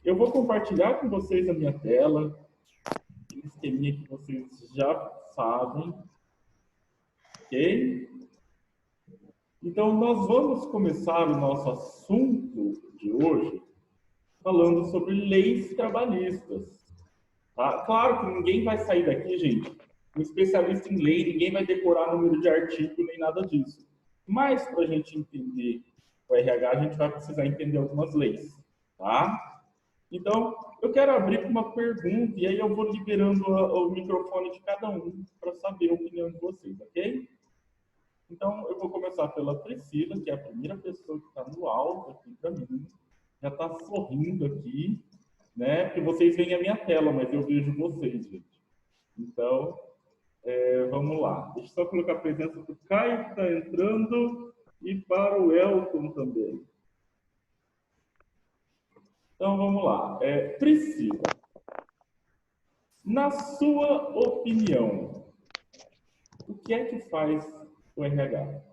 Eu vou compartilhar com vocês a minha tela, aquele esqueminha que vocês já sabem, ok? Então, nós vamos começar o nosso assunto de hoje falando sobre leis trabalhistas. Tá? Claro que ninguém vai sair daqui, gente, um especialista em lei, ninguém vai decorar número de artigo nem nada disso. Mas, para a gente entender o RH, a gente vai precisar entender algumas leis, tá? Então, eu quero abrir com uma pergunta e aí eu vou liberando o microfone de cada um para saber a opinião de vocês, ok? Então, eu vou começar pela Priscila, que é a primeira pessoa que está no alto aqui para mim. Já está sorrindo aqui, né? Porque vocês veem a minha tela, mas eu vejo vocês, gente. Então, vamos lá. Deixa eu só colocar a presença do Caio, que está entrando, e para o Elton também. Então, vamos lá. Priscila, na sua opinião, o que é que faz o RH?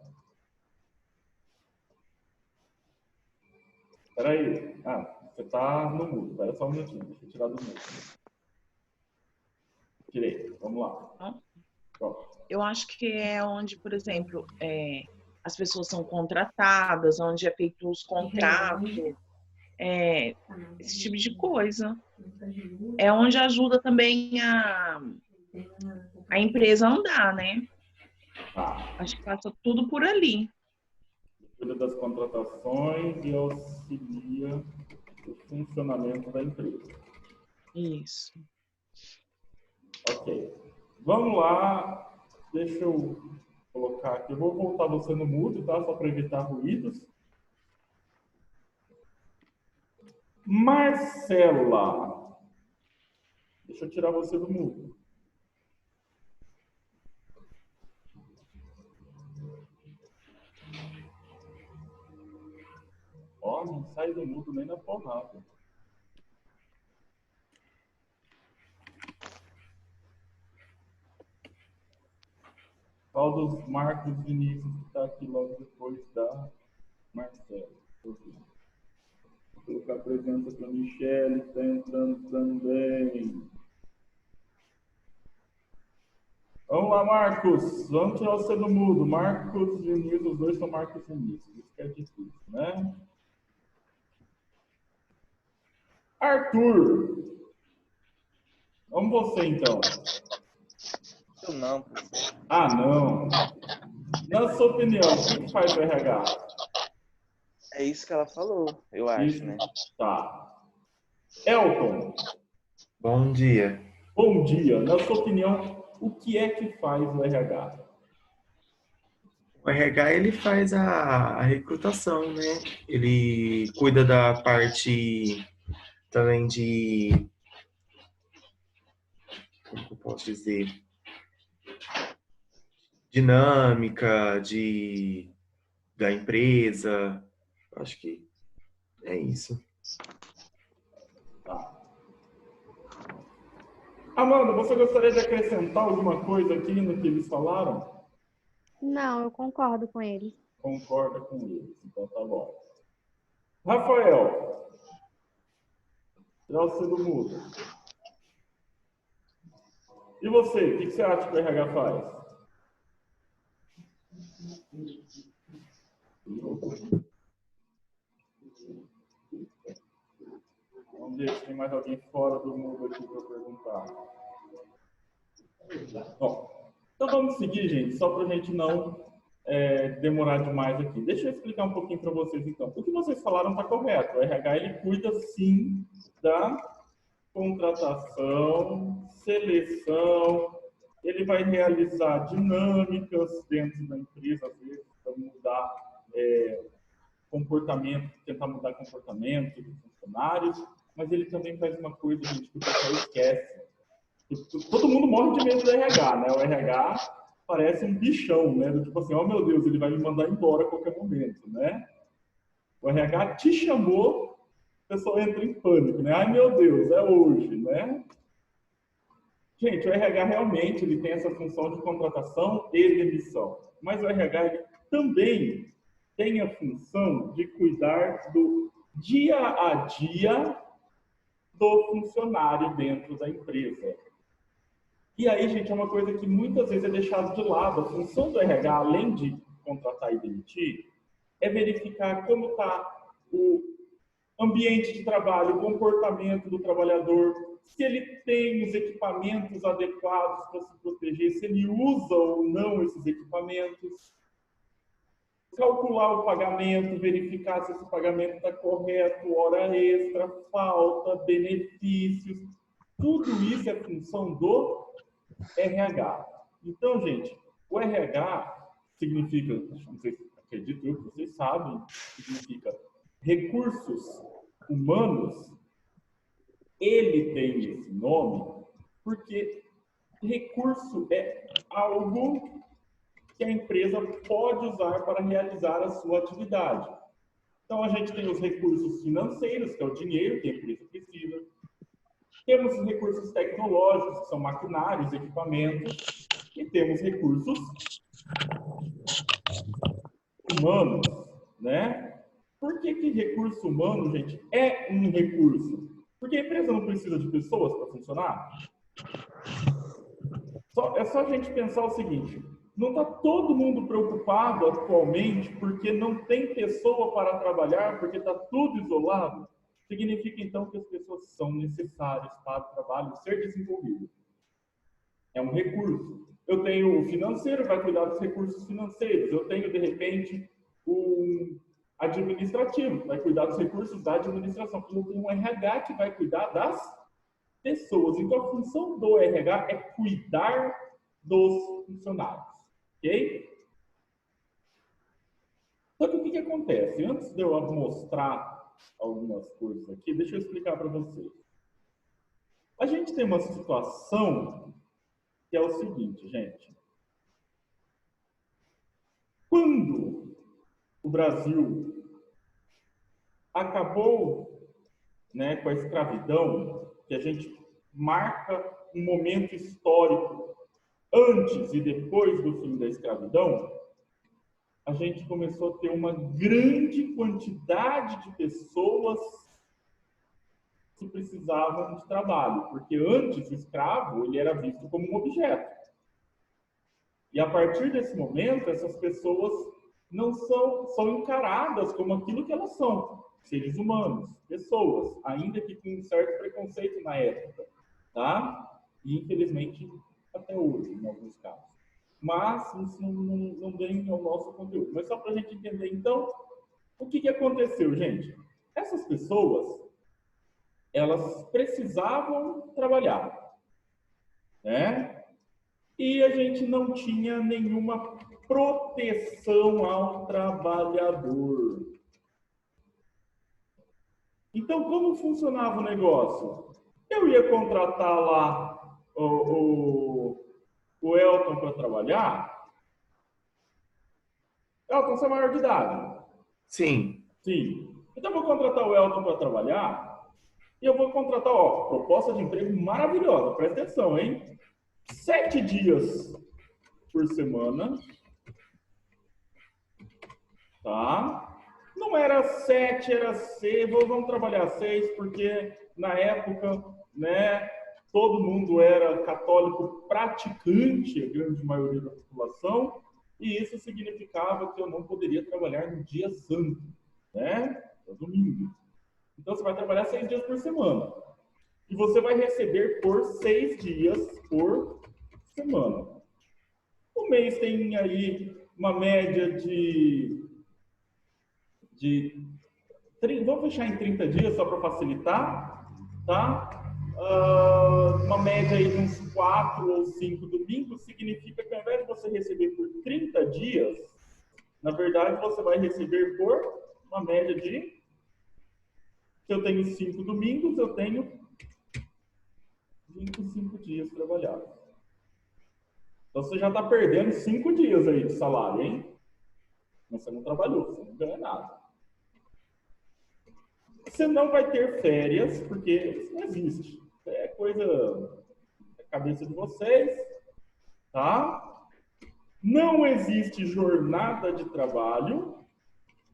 Espera aí. Você está no mudo. Espera só um minutinho. Deixa eu tirar do mudo. Tirei. Vamos lá. Eu acho que é onde, por exemplo, as pessoas são contratadas, onde é feito os contratos, esse tipo de coisa. É onde ajuda também a empresa a andar, né? Acho que passa tudo por ali. Cuida das contratações e auxilia o funcionamento da empresa. Isso. Ok. Vamos lá. Deixa eu colocar aqui. Eu vou voltar você no mudo, tá? Só para evitar ruídos. Marcela. Deixa eu tirar você do mudo. Ó, não sai do mudo nem na porrada. Qual dos Marcos Vinícius que está aqui logo depois da Marcela? Vou colocar a presença para a Michelle, que está entrando também. Vamos lá, Marcos. Vamos tirar você do mudo. Marcos Vinícius, os dois são Marcos Vinícius. Isso que é difícil, né? Arthur. Vamos você, então. Eu não. Não. Na sua opinião, o que faz o RH? É isso que ela falou, eu acho, né? Tá. Elton. Bom dia. Bom dia. Na sua opinião, o que é que faz o RH? O RH, ele faz a recrutação, né? Ele cuida da parte também de... Como eu posso dizer? Dinâmica da empresa. Acho que é isso. Tá. Amanda, você gostaria de acrescentar alguma coisa aqui no que eles falaram? Não, eu concordo com eles. Concorda com eles, então tá bom. Rafael, tirar você do mudo. E você, o que você acha que o RH faz? Vamos ver se tem mais alguém fora do mundo aqui para perguntar. Bom, então vamos seguir, gente, só para a gente não demorar demais aqui. Deixa eu explicar um pouquinho para vocês, então. O que vocês falaram está correto. O RH, ele cuida, sim, da contratação, seleção, ele vai realizar dinâmicas dentro da empresa, às vezes, para mudar comportamento, tentar mudar comportamento dos funcionários, mas ele também faz uma coisa, gente, que o pessoal esquece. Todo mundo morre de medo do RH, né? O RH parece um bichão, né? Do tipo assim, oh meu Deus, ele vai me mandar embora a qualquer momento, né? O RH te chamou, o pessoal entra em pânico, né? Ai meu Deus, é hoje, né? Gente, o RH realmente ele tem essa função de contratação e demissão, mas o RH ele também tem a função de cuidar do dia a dia do funcionário dentro da empresa. E aí, gente, é uma coisa que muitas vezes é deixada de lado. A função do RH, além de contratar e demitir, é verificar como está o ambiente de trabalho, o comportamento do trabalhador, se ele tem os equipamentos adequados para se proteger, se ele usa ou não esses equipamentos, calcular o pagamento, verificar se esse pagamento está correto, hora extra, falta, benefícios. Tudo isso é função do RH. Então, gente, o RH significa, não sei, acredito eu que vocês sabem, significa recursos humanos. Ele tem esse nome porque recurso é algo que a empresa pode usar para realizar a sua atividade. Então, a gente tem os recursos financeiros, que é o dinheiro que a empresa precisa. Temos os recursos tecnológicos, que são maquinários, equipamentos. E temos recursos humanos, né? Por que recurso humano, gente, é um recurso? Porque a empresa não precisa de pessoas para funcionar? É só a gente pensar o seguinte: não está todo mundo preocupado atualmente porque não tem pessoa para trabalhar, porque está tudo isolado? Significa, então, que as pessoas são necessárias para o trabalho ser desenvolvido. É um recurso. Eu tenho o financeiro, vai cuidar dos recursos financeiros. Eu tenho, de repente, o administrativo, vai cuidar dos recursos da administração. Eu tenho um RH que vai cuidar das pessoas. Então, a função do RH é cuidar dos funcionários. Ok? Só que o que acontece? Antes de eu mostrar algumas coisas aqui, deixa eu explicar para vocês. A gente tem uma situação que é o seguinte, gente. Quando o Brasil acabou, né, com a escravidão, que a gente marca um momento histórico antes e depois do fim da escravidão, a gente começou a ter uma grande quantidade de pessoas que precisavam de trabalho, porque antes o escravo ele era visto como um objeto. E a partir desse momento, essas pessoas não são encaradas como aquilo que elas são, seres humanos, pessoas, ainda que com um certo preconceito na época, tá? E infelizmente até hoje, em alguns casos. Mas isso não vem ao nosso conteúdo. Mas só para a gente entender, então, o que aconteceu, gente? Essas pessoas, elas precisavam trabalhar, né? E a gente não tinha nenhuma proteção ao trabalhador. Então, como funcionava o negócio? Eu ia contratar lá o Elton para trabalhar. Elton, você é maior de idade? Sim. Sim. Então, eu vou contratar o Elton para trabalhar e eu vou contratar, ó, proposta de emprego maravilhosa. Presta atenção, hein? 7 dias por semana. Tá? Não era 7, era 6. Vamos trabalhar 6, porque na época, né, todo mundo era católico praticante, a grande maioria da população, e isso significava que eu não poderia trabalhar no dia santo, né? No domingo. Então, você vai trabalhar 6 dias por semana. E você vai receber por 6 dias por semana. O mês tem aí uma média de vamos fechar em 30 dias, só para facilitar, tá? Uma média aí de uns 4 ou 5 domingos, significa que ao invés de você receber por 30 dias, na verdade você vai receber por uma média de... Se eu tenho 5 domingos, eu tenho 25 dias trabalhados. Então você já está perdendo 5 dias aí de salário, hein? Mas você não trabalhou, você não ganha nada. Você não vai ter férias, porque isso não existe. É coisa da cabeça de vocês, tá? Não existe jornada de trabalho,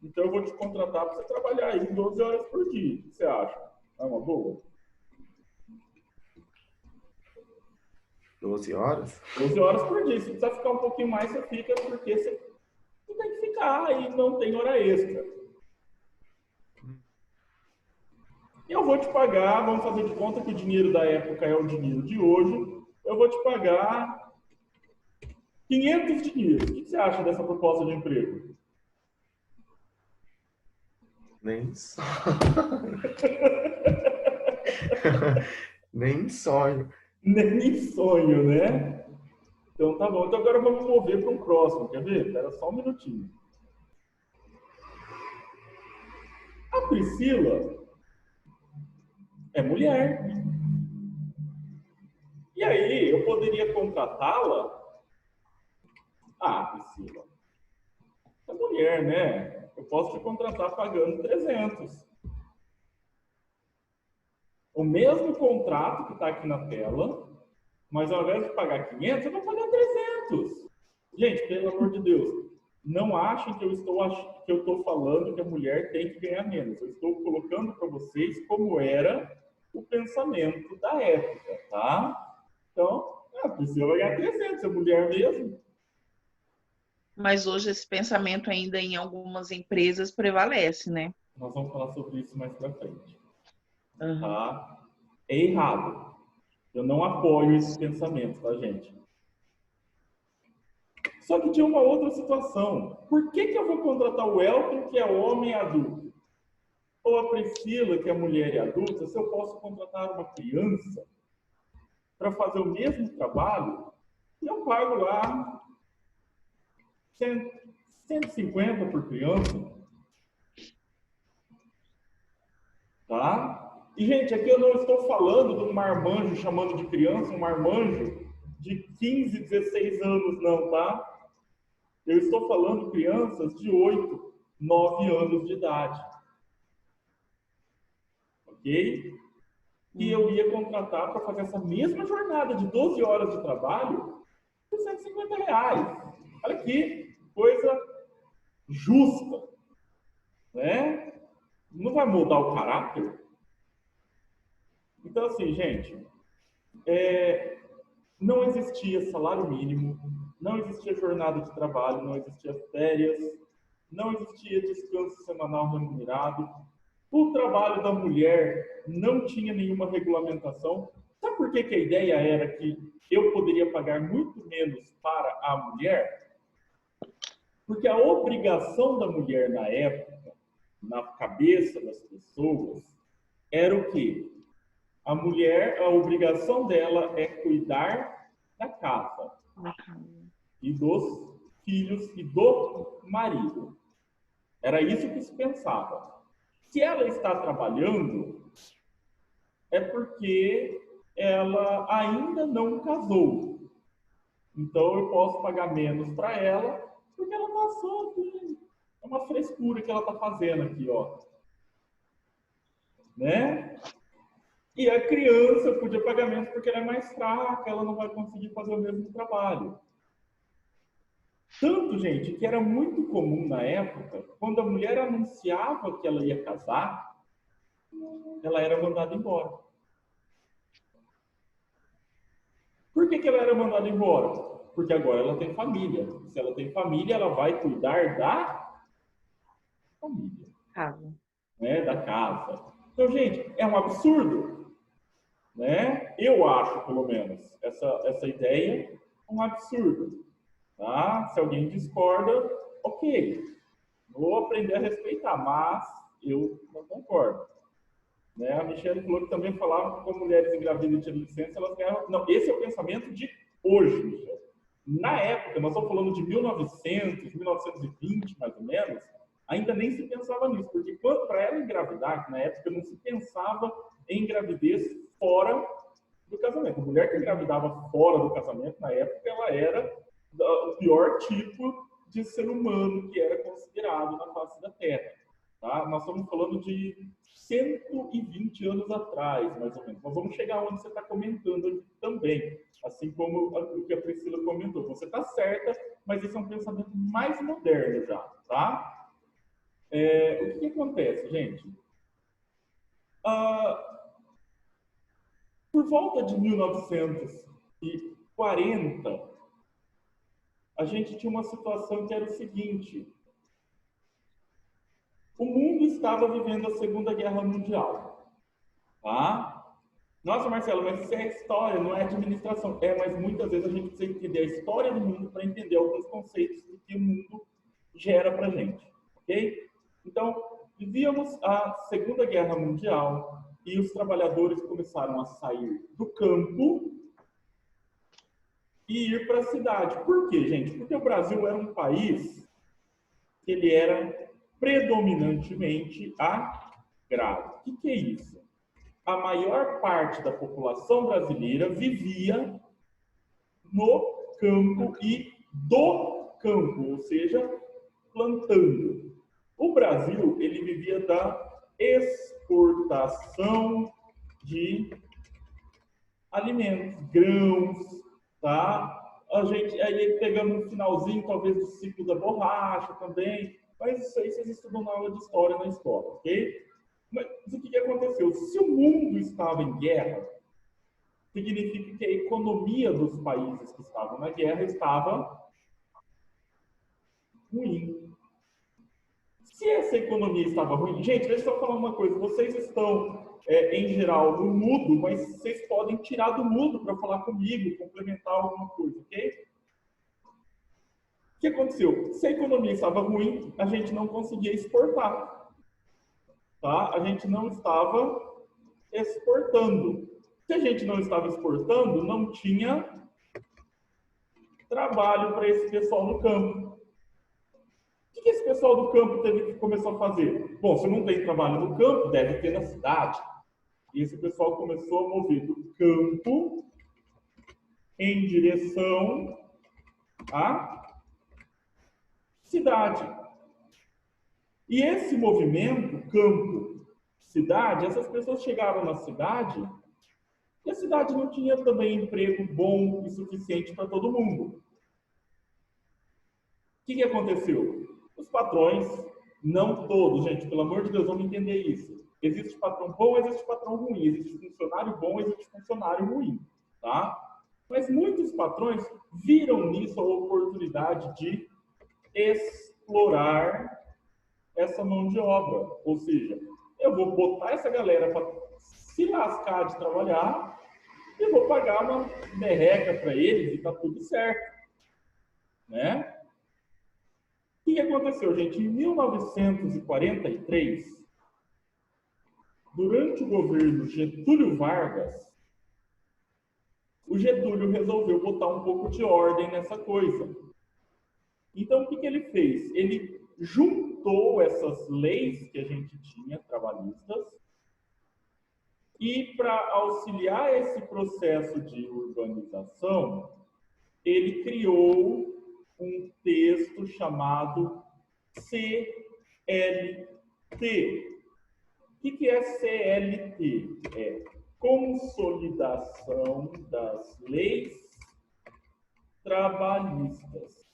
então eu vou te contratar para você trabalhar aí 12 horas por dia. O que você acha? É uma boa? 12 horas? 12 horas por dia. Se precisar ficar um pouquinho mais, você fica, porque você tem que ficar e não tem hora extra. Eu vou te pagar, vamos fazer de conta que o dinheiro da época é o dinheiro de hoje, eu vou te pagar 500 dinheiros. O que você acha dessa proposta de emprego? Nem sonho. Nem sonho. Nem sonho, né? Então tá bom. Então agora vamos mover para um próximo. Quer ver? Espera só um minutinho. A Priscila é mulher. E aí, eu poderia contratá-la? Ah, Priscila, é mulher, né? Eu posso te contratar pagando 300. O mesmo contrato que está aqui na tela, mas ao invés de pagar 500, eu vou pagar 300. Gente, pelo amor de Deus, não achem que eu estou falando que a mulher tem que ganhar menos. Eu estou colocando para vocês como era o pensamento da época, tá? Então, a Priscila vai ganhar 300, é mulher mesmo. Mas hoje esse pensamento ainda em algumas empresas prevalece, né? Nós vamos falar sobre isso mais para frente. Uhum. Tá? É errado. Eu não apoio esse pensamento, tá, gente? Só que tinha uma outra situação. Por que eu vou contratar o Elton, que é homem adulto? Ou a Priscila, que é mulher e adulta, se eu posso contratar uma criança para fazer o mesmo trabalho, e eu pago lá 150 por criança. Tá? E, gente, aqui eu não estou falando de um marmanjo chamando de criança, um marmanjo de 15, 16 anos, não, tá? Eu estou falando de crianças de 8, 9 anos de idade. Ok? E eu ia contratar para fazer essa mesma jornada de 12 horas de trabalho por R$150. Olha que coisa justa. Né? Não vai mudar o caráter? Então, assim, gente, não existia salário mínimo, não existia jornada de trabalho, não existia férias, não existia descanso semanal remunerado. O trabalho da mulher não tinha nenhuma regulamentação. Sabe por que a ideia era que eu poderia pagar muito menos para a mulher? Porque a obrigação da mulher na época, na cabeça das pessoas, era o quê? A mulher, a obrigação dela é cuidar da casa e dos filhos e do marido. Era isso que se pensava. Se ela está trabalhando, é porque ela ainda não casou. Então eu posso pagar menos para ela, porque ela está só aqui. É uma frescura que ela está fazendo aqui, ó. Né? E a criança podia pagar menos porque ela é mais fraca, ela não vai conseguir fazer o mesmo trabalho. Tanto, gente, que era muito comum na época, quando a mulher anunciava que ela ia casar, ela era mandada embora. Por que ela era mandada embora? Porque agora ela tem família. Se ela tem família, ela vai cuidar da família. Casa. Né? Da casa. Então, gente, é um absurdo. Né? Eu acho, pelo menos, essa ideia um absurdo. Tá? Se alguém discorda, ok. Vou aprender a respeitar, mas eu não concordo. Né? A Michelle falou que também falava que quando mulheres engravidas e tinham licença, elas ganhavam... Não, esse é o pensamento de hoje, Michelle. Na época, nós estamos falando de 1900, 1920, mais ou menos, ainda nem se pensava nisso, porque para ela engravidar, na época não se pensava em gravidez fora do casamento. A mulher que engravidava fora do casamento, na época, ela era o pior tipo de ser humano que era considerado na face da Terra. Tá? Nós estamos falando de 120 anos atrás, mais ou menos. Nós vamos chegar onde você está comentando aqui também, assim como o que a Priscila comentou. Você está certa, mas esse é um pensamento mais moderno já, tá? O que acontece, gente? Por volta de 1940, 40, a gente tinha uma situação que era o seguinte: o mundo estava vivendo a Segunda Guerra Mundial, tá? Nossa, Marcelo, mas isso é história, não é administração. É, mas muitas vezes a gente precisa entender a história do mundo para entender alguns conceitos do que o mundo gera para a gente, ok? Então, vivíamos a Segunda Guerra Mundial e os trabalhadores começaram a sair do campo e ir para a cidade. Por quê, gente? Porque o Brasil era um país que ele era predominantemente agrário. O que é isso? A maior parte da população brasileira vivia no campo e do campo, ou seja, plantando. O Brasil, ele vivia da exportação de alimentos, grãos, tá? A gente aí pegamos um finalzinho, talvez, do ciclo da borracha também, mas isso aí vocês estudam na aula de história na escola, ok? Mas o que aconteceu? Se o mundo estava em guerra, significa que a economia dos países que estavam na guerra estava ruim. Se essa economia estava ruim... Gente, deixa eu só falar uma coisa. Vocês estão, em geral, no mudo, mas vocês podem tirar do mudo para falar comigo, complementar alguma coisa, ok? O que aconteceu? Se a economia estava ruim, a gente não conseguia exportar. Tá? A gente não estava exportando. Se a gente não estava exportando, não tinha trabalho para esse pessoal no campo. O que esse pessoal do campo teve que começar a fazer? Bom, se não tem trabalho no campo, deve ter na cidade. E esse pessoal começou a mover do campo em direção à cidade. E esse movimento, campo, cidade, essas pessoas chegaram na cidade e a cidade não tinha também emprego bom e suficiente para todo mundo. O que aconteceu? Os patrões, não todos, gente, pelo amor de Deus, vamos entender isso. Existe patrão bom, existe patrão ruim. Existe funcionário bom, existe funcionário ruim, tá? Mas muitos patrões viram nisso a oportunidade de explorar essa mão de obra. Ou seja, eu vou botar essa galera para se lascar de trabalhar e vou pagar uma merreca para eles e tá tudo certo, né? O que aconteceu, gente? Em 1943, durante o governo Getúlio Vargas, o Getúlio resolveu botar um pouco de ordem nessa coisa. Então, o que ele fez? Ele juntou essas leis que a gente tinha, trabalhistas, e para auxiliar esse processo de urbanização, ele criou um texto chamado CLT. O que é CLT? É Consolidação das Leis Trabalhistas.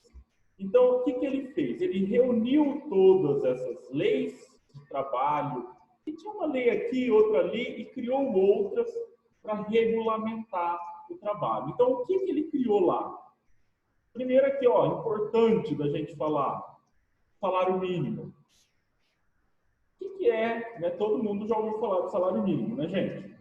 Então, o que ele fez? Ele reuniu todas essas leis de trabalho, e tinha uma lei aqui, outra ali, e criou outras para regulamentar o trabalho. Então, o que ele criou lá? Primeiro aqui, ó, importante da gente falar, salário mínimo. O que é, né? Todo mundo já ouviu falar do salário mínimo, né, gente?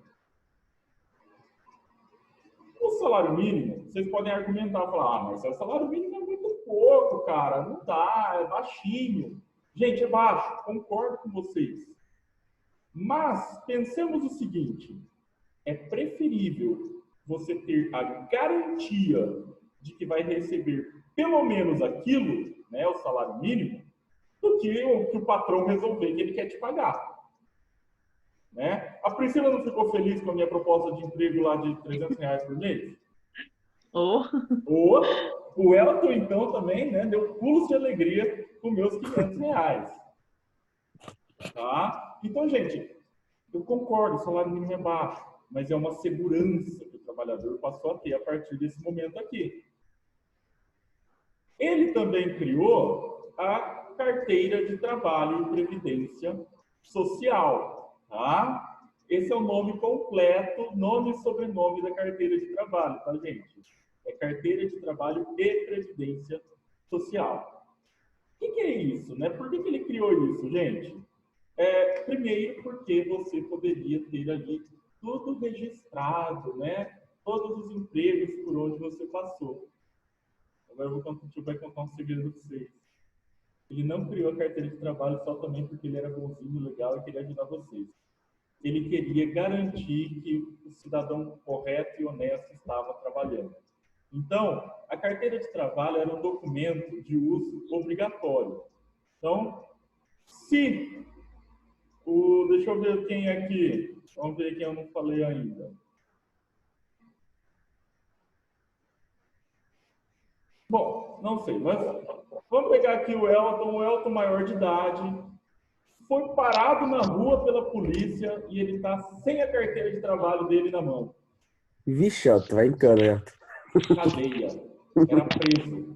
O salário mínimo, vocês podem argumentar, falar, mas o salário mínimo é muito pouco, cara, não dá, é baixinho. Gente, é baixo, concordo com vocês. Mas pensemos o seguinte, é preferível você ter a garantia de que vai receber pelo menos aquilo, né, o salário mínimo, do que o patrão resolver que ele quer te pagar. Né? A Priscila não ficou feliz com a minha proposta de emprego lá de R$300 por mês? O Elton, então, também, né, deu pulos de alegria com meus R$500. Tá? Então, gente, eu concordo, o salário mínimo é baixo, mas é uma segurança que o trabalhador passou a ter a partir desse momento aqui. Ele também criou a Carteira de Trabalho e Previdência Social. Tá? Esse é o nome completo, nome e sobrenome da carteira de trabalho, tá, gente? É carteira de trabalho e previdência social. O que é isso, né? Por que ele criou isso, gente? Primeiro, porque você poderia ter ali tudo registrado, né? Todos os empregos por onde você passou. Agora o tio vai contar um segredo para vocês. Ele não criou a carteira de trabalho só também porque ele era bonzinho, legal e queria ajudar vocês. Ele queria garantir que o cidadão correto e honesto estava trabalhando. Então, a carteira de trabalho era um documento de uso obrigatório. Então, deixa eu ver quem aqui. Vamos ver quem eu não falei ainda. Bom, não sei, mas vamos pegar aqui o Elton maior de idade, foi parado na rua pela polícia e ele está sem a carteira de trabalho dele na mão. Vixe, Elton, vai em cana, Elton. Cadeia. Era preso.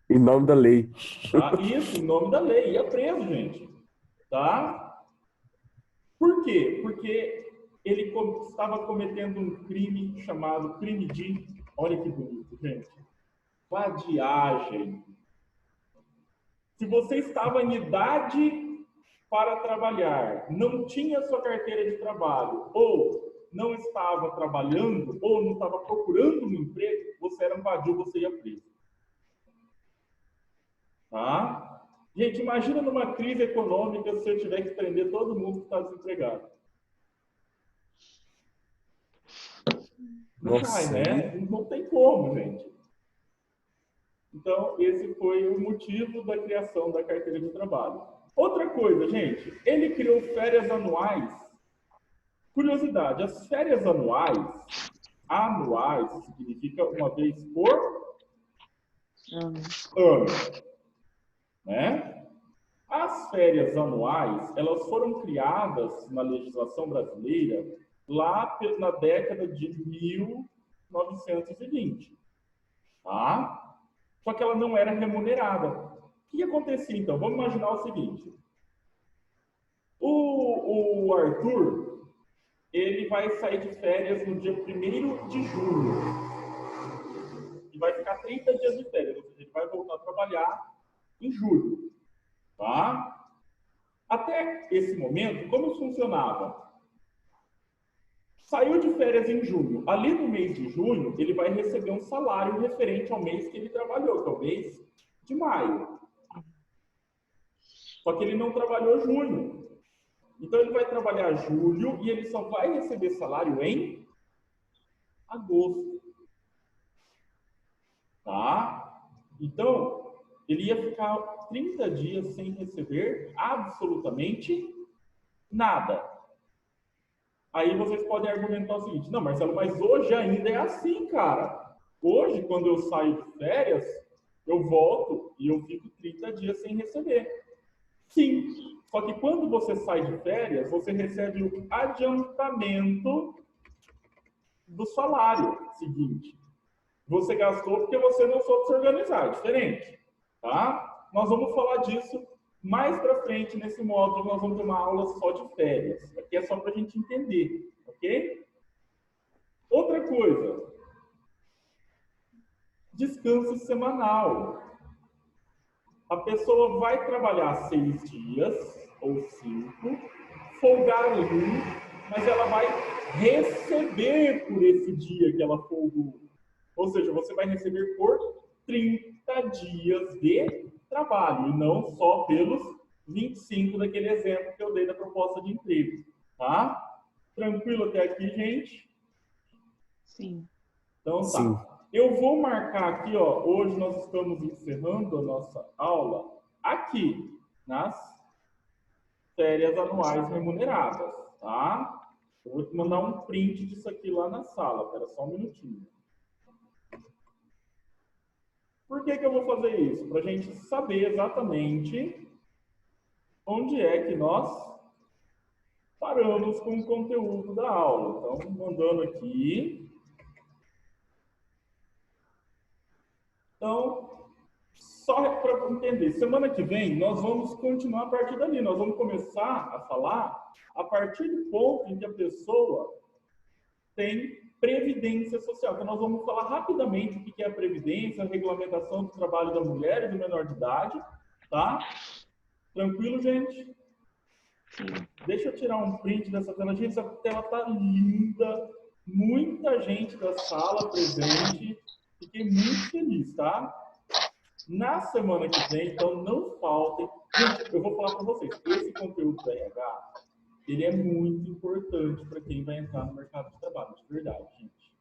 Em nome da lei. Tá? Isso, em nome da lei. Ia preso, gente. Tá? Por quê? Porque ele estava cometendo um crime chamado crime de... Olha que bonito, gente. Vadiagem. Se você estava em idade para trabalhar, não tinha sua carteira de trabalho, ou não estava trabalhando, ou não estava procurando um emprego, você era um vadio, você ia preso. Tá? Gente, imagina numa crise econômica se eu tiver que prender todo mundo que está desempregado. Não vai, né? Não tem como, gente. Então, esse foi o motivo da criação da carteira de trabalho. Outra coisa, gente, ele criou férias anuais. Curiosidade, as férias anuais significa uma vez por ano, né? As férias anuais, elas foram criadas na legislação brasileira lá na década de 1920, tá? Só que ela não era remunerada. O que acontecia, então? Vamos imaginar o seguinte. O Arthur, ele vai sair de férias no dia 1º de julho. E vai ficar 30 dias de férias. Ou seja, ele vai voltar a trabalhar em julho. Tá? Até esse momento, como funcionava? Saiu de férias em junho. Ali no mês de junho, ele vai receber um salário referente ao mês que ele trabalhou, que é o mês de maio. Só que ele não trabalhou junho. Então, ele vai trabalhar julho e ele só vai receber salário em agosto. Tá? Então, ele ia ficar 30 dias sem receber absolutamente nada. Aí vocês podem argumentar o seguinte, não, Marcelo, mas hoje ainda é assim, cara. Hoje, quando eu saio de férias, eu volto e eu fico 30 dias sem receber. Sim, só que quando você sai de férias, você recebe o adiantamento do salário seguinte. Você gastou porque você não soube se organizar, é diferente, tá? Nós vamos falar disso mais para frente, nesse módulo, nós vamos ter uma aula só de férias. Aqui é só para a gente entender, ok? Outra coisa. Descanso semanal. A pessoa vai trabalhar 6 dias, ou 5, folgar 1, mas ela vai receber por esse dia que ela folgou. Ou seja, você vai receber por 30 dias de trabalho, e não só pelos 25 daquele exemplo que eu dei da proposta de emprego, tá? Tranquilo até aqui, gente? Sim. Então tá. Sim. Eu vou marcar aqui, ó, hoje nós estamos encerrando a nossa aula aqui, nas férias anuais remuneradas, tá? Eu vou te mandar um print disso aqui lá na sala, espera só um minutinho. Por que eu vou fazer isso? Para a gente saber exatamente onde é que nós paramos com o conteúdo da aula. Então, mandando aqui. Então, só para entender, semana que vem nós vamos continuar a partir dali. Nós vamos começar a falar a partir do ponto em que a pessoa tem Previdência Social. Então, nós vamos falar rapidamente o que é a Previdência, a regulamentação do trabalho da mulher e do menor de idade, tá? Tranquilo, gente? Sim. Deixa eu tirar um print dessa tela. Gente, essa tela tá linda. Muita gente da sala presente. Fiquei muito feliz, tá? Na semana que vem, então não faltem. Gente, eu vou falar para vocês. Esse conteúdo do RH, ele é muito importante para quem vai entrar no mercado de trabalho, de verdade, gente.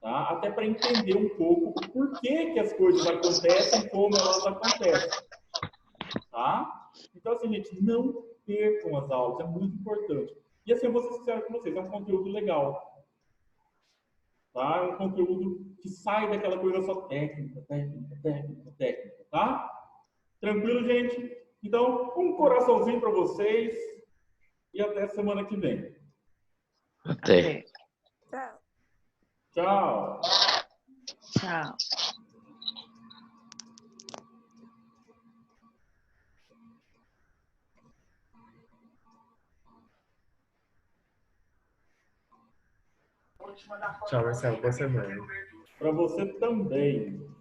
Tá? Até para entender um pouco o porquê que as coisas acontecem, como elas acontecem. Tá? Então, assim, gente, não percam as aulas, é muito importante. E assim, eu vou ser sincero com vocês, é um conteúdo legal. Tá? É um conteúdo que sai daquela coisa só técnica, tá? Tranquilo, gente? Então, um coraçãozinho para vocês e até semana que vem. Até. Tchau. Tchau. Tchau, Marcelo. Boa semana. Para você também.